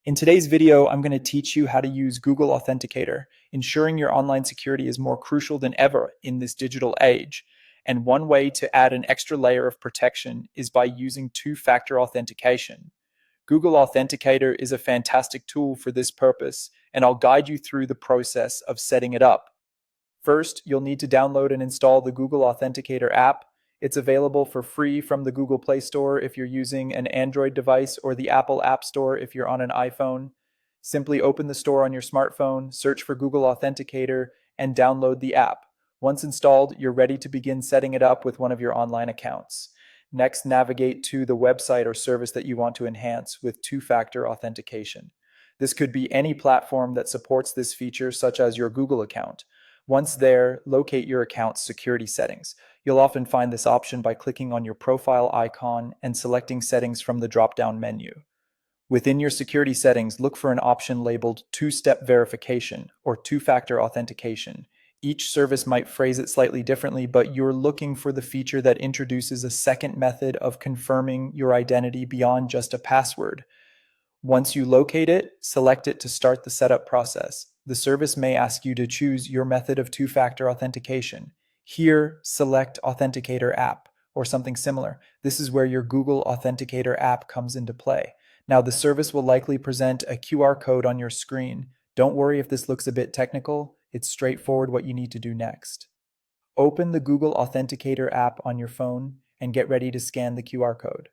In today's video, I'm going to teach you how to use Google Authenticator, ensuring your online security is more crucial than ever in this digital age. And one way to add an extra layer of protection is by using two-factor authentication. Google Authenticator is a fantastic tool for this purpose, and I'll guide you through the process of setting it up. First, you'll need to download and install the Google Authenticator app. It's available for free from the Google Play Store if you're using an Android device or the Apple App Store if you're on an iPhone. Simply open the store on your smartphone, search for Google Authenticator, and download the app. Once installed, you're ready to begin setting it up with one of your online accounts. Next, navigate to the website or service that you want to enhance with two-factor authentication. This could be any platform that supports this feature, such as your Google account. Once there, locate your account's security settings. You'll often find this option by clicking on your profile icon and selecting settings from the drop-down menu. Within your security settings, look for an option labeled two-step verification or two-factor authentication. Each service might phrase it slightly differently, but you're looking for the feature that introduces a second method of confirming your identity beyond just a password. Once you locate it, select it to start the setup process. The service may ask you to choose your method of two-factor authentication. Here, select Authenticator app or something similar. This is where your Google Authenticator app comes into play. Now, the service will likely present a QR code on your screen. Don't worry if this looks a bit technical. It's straightforward what you need to do next. Open the Google Authenticator app on your phone and get ready to scan the QR code.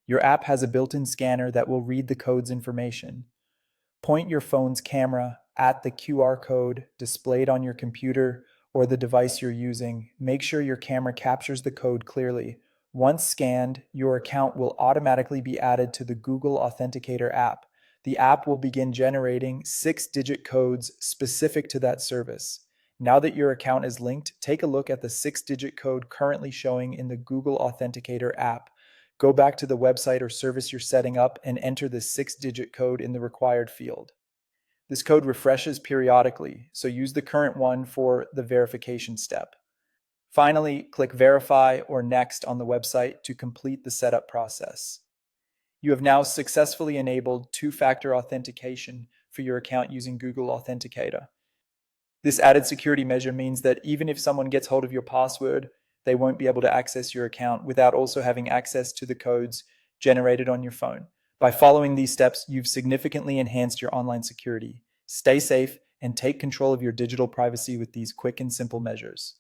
Your app has a built-in scanner that will read the code's information. Point your phone's camera at the QR code displayed on your computer or the device you're using. Make sure your camera captures the code clearly. Once scanned, your account will automatically be added to the Google Authenticator app. The app will begin generating 6-digit codes specific to that service. Now that your account is linked, take a look at the 6-digit code currently showing in the Google Authenticator app. Go back to the website or service you're setting up and enter the 6-digit code in the required field. This code refreshes periodically, so use the current one for the verification step. Finally, click Verify or Next on the website to complete the setup process. You have now successfully enabled two-factor authentication for your account using Google Authenticator. This added security measure means that even if someone gets hold of your password, they won't be able to access your account without also having access to the codes generated on your phone. By following these steps, you've significantly enhanced your online security. Stay safe and take control of your digital privacy with these quick and simple measures.